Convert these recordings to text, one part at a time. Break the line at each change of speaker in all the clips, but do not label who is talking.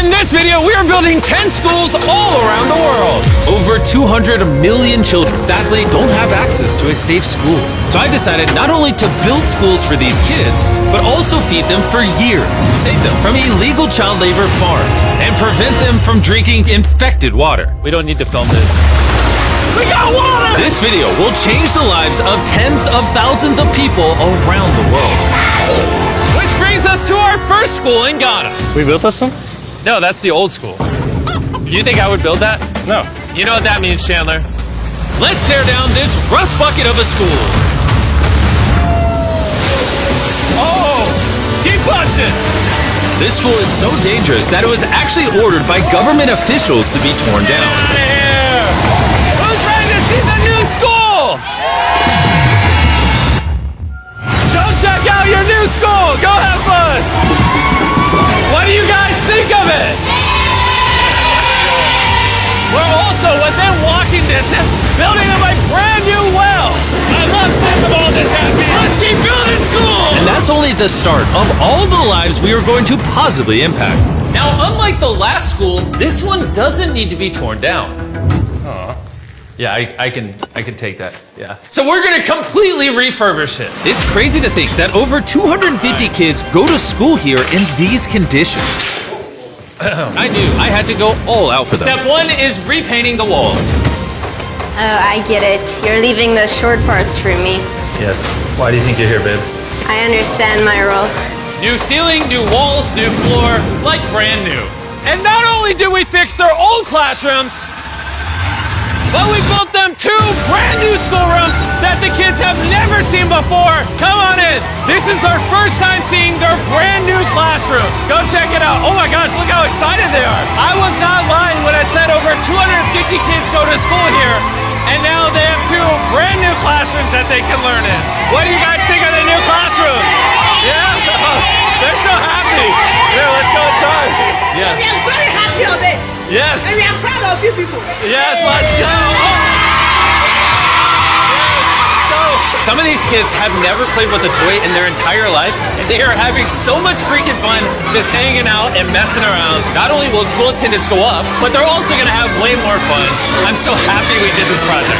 In this video, we are building 10 schools all around the world. Over 200 million children sadly don't have access to a safe school. So I decided not only to build schools for these kids, but also feed them for years, save them from illegal child labor farms, and prevent them from drinking infected water. We don't need to film this. We got water! This video will change the lives of tens of thousands of people around the world. Which brings us to our first school in Ghana.
We built this one?
No, that's the old school. You think I would build that?
No.
You know what that means, Chandler? Let's tear down this rust bucket of a school. Oh, keep punching. This school is so dangerous that it was actually ordered by government officials to be torn down. Get out of here! Who's ready to see the new school? Go check out your new school. Go have fun. What do you guys think of it? We're also within walking distance building up a brand new well. I love seeing them all this happy. Let's keep building schools. And that's only the start of all the lives we are going to positively impact. Now, unlike the last school, this one doesn't need to be torn down. Yeah, I can take that. Yeah. So we're gonna completely refurbish it. It's crazy to think that over 250 kids go to school here in these conditions. I knew I had to go all out for them. Step one is repainting the walls.
Oh, I get it. You're leaving the short parts for me.
Yes. Why do you think you're here, babe?
I understand my role.
New ceiling, new walls, new floor, like brand new. And not only did we fix their old classrooms, but we built them 2 brand new schoolrooms that the kids have never seen before. Come on in. This is their first time seeing their brand new classrooms. Go check it out. Oh my gosh, look how excited they are. I was not lying when I said over 250 kids go to school here, and now they have 2 brand new classrooms that they can learn in. What do you guys think of the new classrooms? Yeah? They're so happy. Here, let's go inside. Yeah.
We are very happy of it.
Yes.
And we are proud of you people.
Yes, let's go. So, some of these kids have never played with a toy in their entire life, and they are having so much freaking fun just hanging out and messing around. Not only will school attendance go up, but they're also going to have way more fun. I'm so happy we did this project.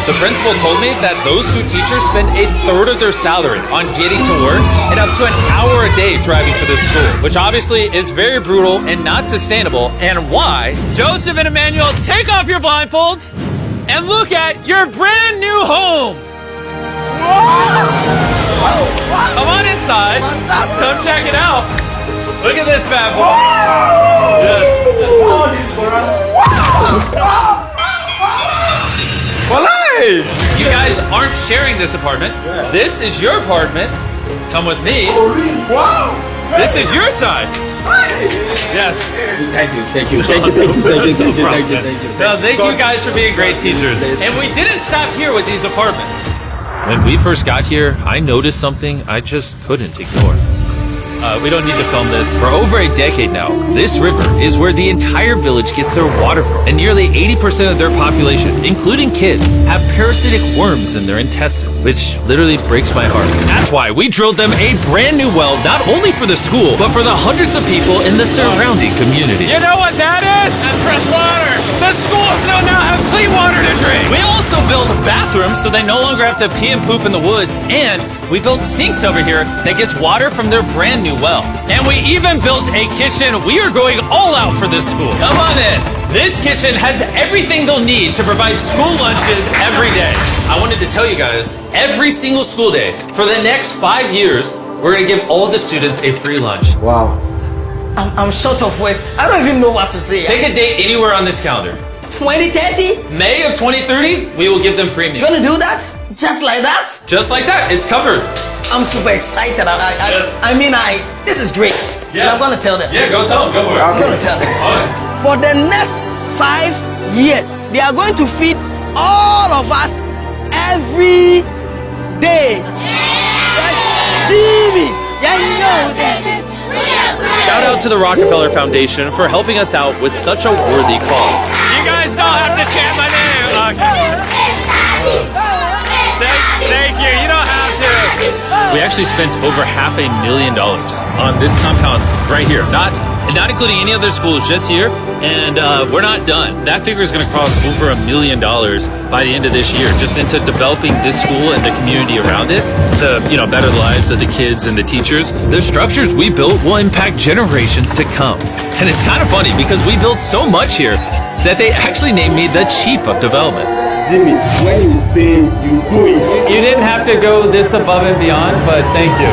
The principal told me that those 2 teachers spend 1/3 of their salary on getting to work and up to an hour a day driving to this school, which obviously is very brutal and not sustainable, and why. Joseph and Emmanuel, take off your blindfolds and look at your brand new home. Come on inside. Come check it out. Look at this bad boy. Yes.
All this for us.
You guys aren't sharing this apartment. This is your apartment. Come with me.
Wow.
This is your side. Yes.
Thank you.
No, thank you guys for being great teachers. And we didn't stop here with these apartments. When we first got here, I noticed something I just couldn't ignore. We don't need to film this. For over a decade now, this river is where the entire village gets their water from. And nearly 80% of their population, including kids, have parasitic worms in their intestines, which literally breaks my heart. That's why we drilled them a brand new well, not only for the school, but for the hundreds of people in the surrounding community. You know what that is? That's fresh water. The schools now have clean water to drink. We also built bathrooms so they no longer have to pee and poop in the woods. And we built sinks over here that gets water from their brand new well. And we even built a kitchen. We are going all out for this school. Come on in. This kitchen has everything they'll need to provide school lunches every day. I wanted to tell you guys, every single school day for the next 5 years, we're going to give all the students a free lunch.
Wow.
I'm short of words. I don't even know what to say.
Pick a date anywhere on this calendar.
2030?
May of 2030, we will give them free
You
meals.
gonna do that? Just like that?
Just like that, it's covered.
I'm super excited.
Yes.
This is great.
Yeah.
And I'm gonna tell them.
Yeah, go tell them, go for it.
I'm gonna tell them.
All right.
For the next 5 years, they are going to feed all of us every day. TV. Yeah, you know that.
Shout out to the Rockefeller Foundation for helping us out with such a worthy cause. You guys don't have to chant my name. Thank you. You don't have to. We actually spent over $500,000 on this compound right here. Not not including any other schools, just here. And we're not done. That figure is going to cross over $1 million by the end of this year, just into developing this school and the community around it to, better the lives of the kids and the teachers. The structures we built will impact generations to come. And it's kind of funny because we built so much here that they actually named me the Chief of Development.
Jimmy, when you say you do it,
You didn't have to go this above and beyond, but thank you.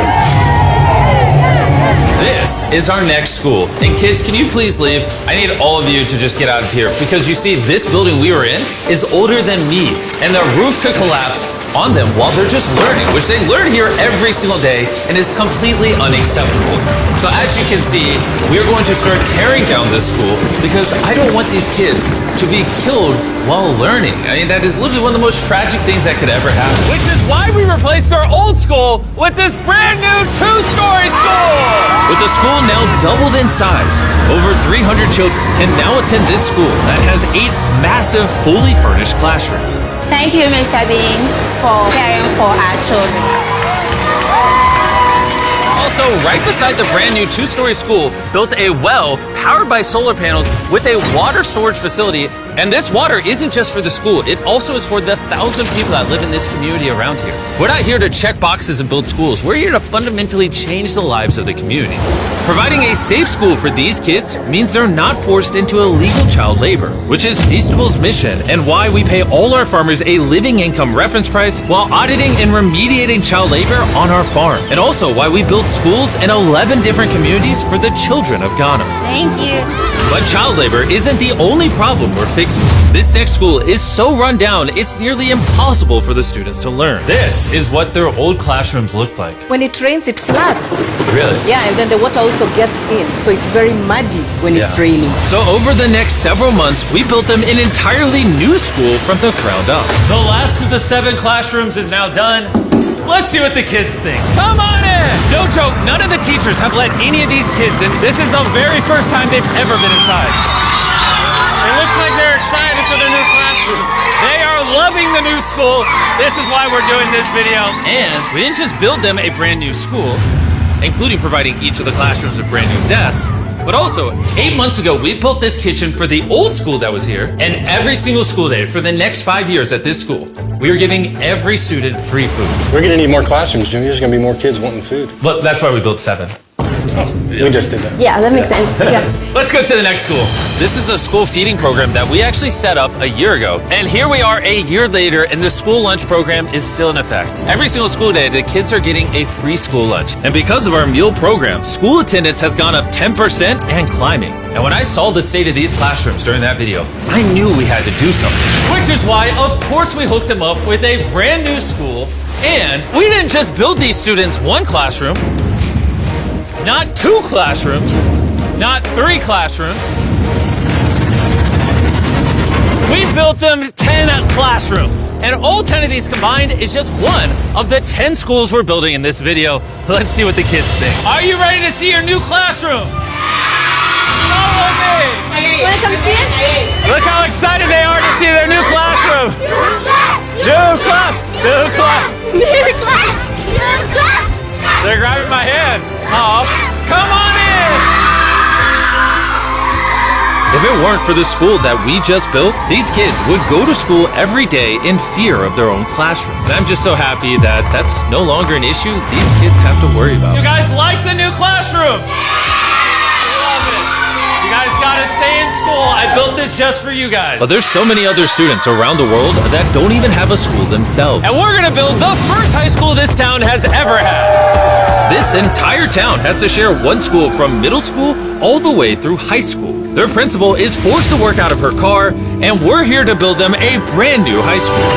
This is our next school. And kids, can you please leave? I need all of you to just get out of here because you see, this building we were in is older than me, and the roof could collapse on them while they're just learning, which they learn here every single day and is completely unacceptable. So as you can see, we're going to start tearing down this school because I don't want these kids to be killed while learning. I mean, that is literally one of the most tragic things that could ever happen. Which is why we replaced our old school with this brand new 2-story school! With the school now doubled in size, over 300 children can now attend this school that has 8 massive, fully furnished classrooms.
Thank you, Mr. Dean, for caring for our children.
Also, right beside the brand new 2-story school, built a well powered by solar panels with a water storage facility. And this water isn't just for the school, it also is for the 1,000 people that live in this community around here. We're not here to check boxes and build schools. We're here to fundamentally change the lives of the communities. Providing a safe school for these kids means they're not forced into illegal child labor, which is Feastable's mission and why we pay all our farmers a living income reference price while auditing and remediating child labor on our farm. And also why we build schools in 11 different communities for the children of Ghana.
Thank you.
But child labor isn't the only problem we're fixing. This next school is so run down, it's nearly impossible for the students to learn. This is what their old classrooms look like.
When it rains, it floods.
Really?
Yeah, and then the water also gets in, so it's very muddy when it's raining.
So over the next several months, we built them an entirely new school from the ground up. The last of the 7 classrooms is now done. Let's see what the kids think. Come on in! No joke, none of the teachers have let any of these kids in. This is the very first time they've ever been inside.
It looks like they're excited for their new classroom.
They are loving the new school. This is why we're doing this video. And we didn't just build them a brand new school, including providing each of the classrooms with brand new desks, but also 8 months ago, we built this kitchen for the old school that was here. And every single school day for the next 5 years at this school, we are giving every student free food.
We're gonna need more classrooms, Jimmy. There's gonna be more kids wanting food.
But that's why we built 7.
We just did that.
Yeah, that makes sense. Yeah.
Let's go to the next school. This is a school feeding program that we actually set up a year ago. And here we are a year later, and the school lunch program is still in effect. Every single school day, the kids are getting a free school lunch. And because of our meal program, school attendance has gone up 10% and climbing. And when I saw the state of these classrooms during that video, I knew we had to do something. Which is why, of course, we hooked them up with a brand new school. And we didn't just build these students 1 classroom, not 2 classrooms, not 3 classrooms. We built them 10 classrooms. And all 10 of these combined is just one of the 10 schools we're building in this video. Let's see what the kids think. Are you ready to see your new classroom? Follow me!
Want to come see it?
Look how excited they are to see their new classroom. New class! New class!
New class! New class!
They're grabbing my hand. Oh, come on in! If it weren't for the school that we just built, these kids would go to school every day in fear of their own classroom. And I'm just so happy that that's no longer an issue these kids have to worry about. You guys like the new classroom? Love it. You guys gotta stay in school. I built this just for you guys. But there's so many other students around the world that don't even have a school themselves. And we're gonna build the first high school this town has ever had. This entire town has to share one school from middle school all the way through high school. Their principal is forced to work out of her car, and we're here to build them a brand new high school.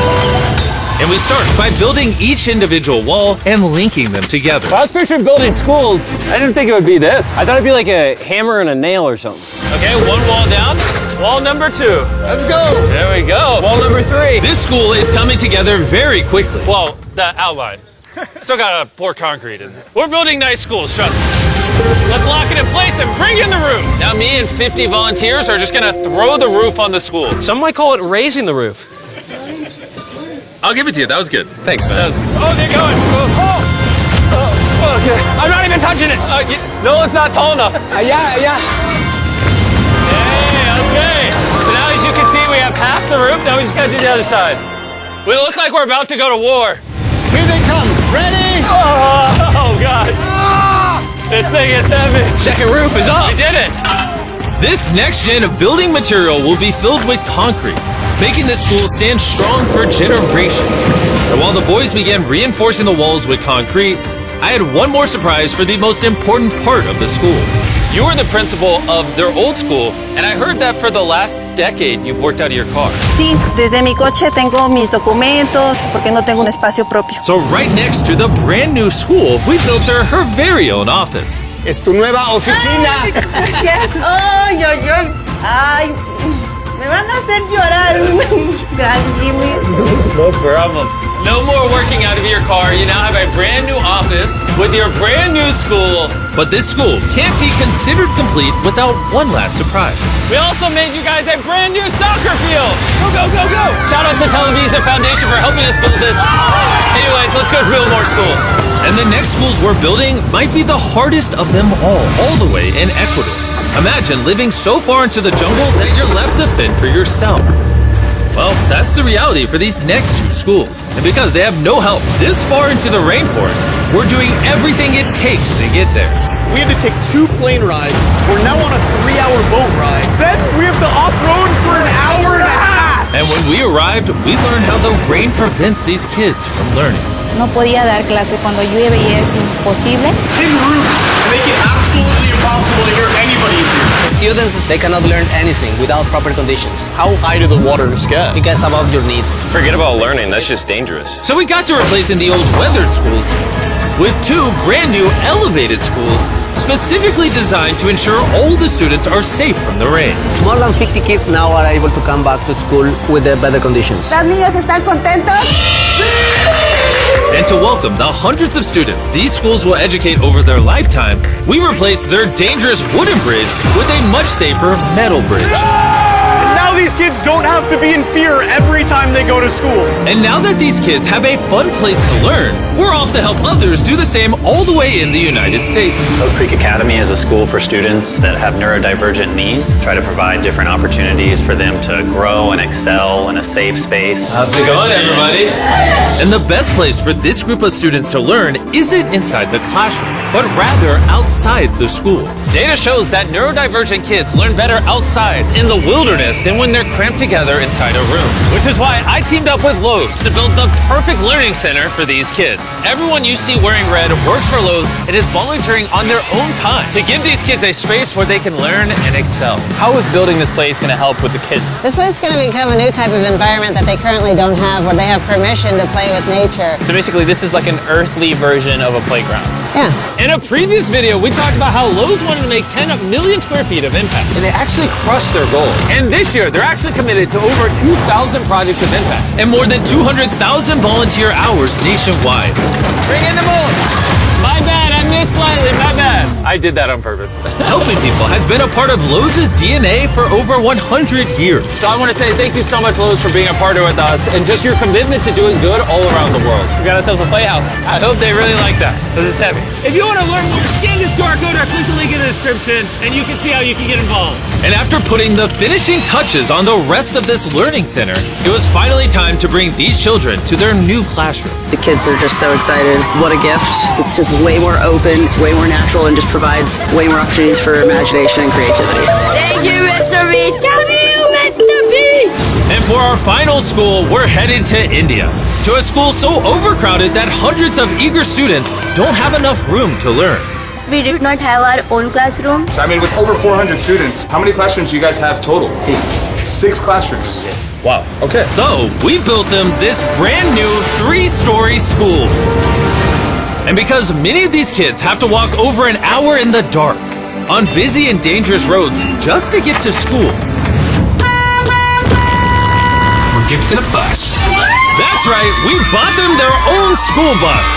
And we start by building each individual wall and linking them together.
If I was picturing building schools, I didn't think it would be this. I thought it'd be like a hammer and a nail or something.
Okay, 1 wall down. Wall number 2.
Let's go.
There we go.
Wall number 3.
This school is coming together very quickly. Well, the outline. Still gotta pour concrete in there. We're building nice schools, trust me. Let's lock it in place and bring in the roof. Now me and 50 volunteers are just gonna throw the roof on the school.
Some might call it raising the roof.
I'll give it to you. That was good.
Thanks, man.
Oh, they're going.
Okay. I'm not even touching it.
No, it's not tall enough.
Yeah.
Now we just gotta do the other side.
We look like we're about to go to war.
Here they come. Ready?
Oh, God. This thing is heavy.
Second roof is up.
We did it.
This next gen of building material will be filled with concrete, making this school stand strong for generations. And while the boys began reinforcing the walls with concrete, I had one more surprise for the most important part of the school. You were the principal of their old school, and I heard that for the last decade you've worked out of your car.
Sí, desde mi coche tengo mis documentos porque no tengo un espacio propio.
So right next to the brand new school, we built her very own office.
Es tu nueva oficina.
Gracias. Ay, ay, ay. Ay, me van a hacer llorar. Gracias, Jimmy.
No problem. No more working out of your car. You now have a brand new office with your brand new school. But this school can't be considered complete without one last surprise.
We also made you guys a brand new soccer field. Go, go, go, go.
Shout out to Televisa Foundation for helping us build this. Anyways, let's go build more schools. And the next schools we're building might be the hardest of them all the way in Ecuador. Imagine living so far into the jungle that you're left to fend for yourself. Well, that's the reality for these next two schools. And because they have no help this far into the rainforest, we're doing everything it takes to get there.
We had to take 2 plane rides. We're now on a 3-hour boat ride. Then we have to off-road for an hour and a half.
And when we arrived, we learned how the rain prevents these kids from learning.
No podía dar clase cuando llueve y es imposible.
Tin roofs make it absolutely impossible to hear anybody in here.
Students, they cannot learn anything without proper conditions.
How high do the waters get?
It gets above your needs.
Forget about learning. That's just dangerous.
So we got to replacing the old weathered schools with 2 brand new elevated schools specifically designed to ensure all the students are safe from the rain.
More than 50 kids now are able to come back to school with the better conditions.
¿Los niños están contentos?
And to welcome the hundreds of students these schools will educate over their lifetime, we replaced their dangerous wooden bridge with a much safer metal bridge.
And now these kids don't have to be in fear every time they go to school.
And now that these kids have a fun place to learn, we're off to help others do the same all the way in the United States.
Oak Creek Academy is a school for students that have neurodivergent needs. Try to provide different opportunities for them to grow and excel in a safe space.
How's it going, everybody? And the best place for this group of students to learn isn't inside the classroom, but rather outside the school. Data shows that neurodivergent kids learn better outside in the wilderness than when they're cramped together inside a room. Which is why I teamed up with Lowe's to build the perfect learning center for these kids. Everyone you see wearing red works for Lowe's and is volunteering on their own time to give these kids a space where they can learn and excel.
How is building this place going to help with the kids?
This is going to become a new type of environment that they currently don't have, where they have permission to play with nature.
So basically, this is like an earthly version of a playground.
Yeah.
In a previous video, we talked about how Lowe's wanted to make 10 million square feet of impact, and they actually crushed their goal. And this year, they're actually committed to over 2,000 projects of impact and more than 200,000 volunteer hours nationwide.
Bring in the moon!
My bad, I missed slightly, my bad. I did that on purpose. Helping people has been a part of Lowe's DNA for over 100 years. So I want to say thank you so much, Lowe's, for being a partner with us and just your commitment to doing good all around the world.
We got ourselves a playhouse.
I hope they really like that, because it's heavy. If you want to learn more, scan this QR code or click the link in the description, and you can see how you can get involved. And after putting the finishing touches on the rest of this learning center, it was finally time to bring these children to their new classroom.
The kids are just so excited. What a gift. It's just way more open, way more natural, and just provides way more opportunities for imagination and creativity.
Thank you, Mr. Beast. Mr. Beast.
And for our final school, we're headed to India, to a school so overcrowded that hundreds of eager students don't have enough room to learn.
We did not have our own classroom.
So, I mean, with over 400 students, how many classrooms do you guys have total? 6 classrooms. Wow. Okay.
So we built them this brand new 3-story school. And because many of these kids have to walk over an hour in the dark on busy and dangerous roads just to get to school, we're gifted a bus. That's right, we bought them their own school bus.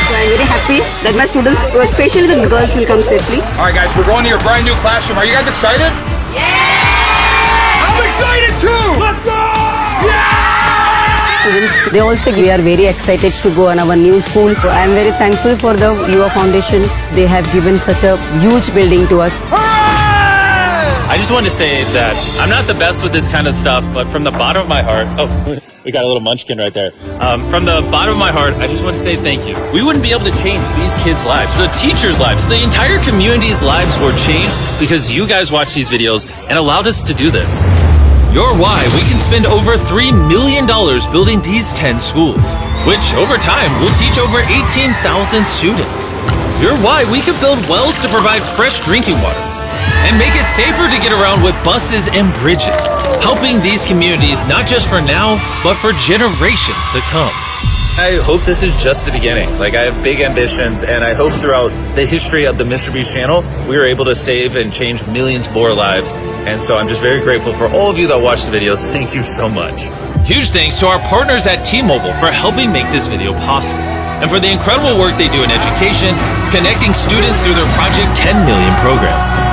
I'm very happy that my students, especially the girls, will come safely.
All right, guys, we're going to your brand new classroom. Are you guys excited? Yeah! I'm excited too! Let's go!
Students, they also we are very excited to go on our new school. I am very thankful for the UA Foundation. They have given such a huge building to us.
I I just wanted to say that I'm not the best with this kind of stuff, but from the bottom of my heart, oh, we got a little munchkin right there. From the bottom of my heart, I just want to say thank you. We wouldn't be able to change these kids' lives, the teachers' lives, the entire community's lives were changed because you guys watched these videos and allowed us to do this. You're why we can spend over $3 million building these 10 schools, which over time will teach over 18,000 students. You're why we can build wells to provide fresh drinking water and make it safer to get around with buses and bridges, helping these communities not just for now, but for generations to come. I hope this is just the beginning. Like, I have big ambitions, and I hope throughout the history of the Mr. Beast channel, we are able to save and change millions more lives. And so I'm just very grateful for all of you that watch the videos. Thank you so much. Huge thanks to our partners at T-Mobile for helping make this video possible, and for the incredible work they do in education, connecting students through their Project 10 Million program.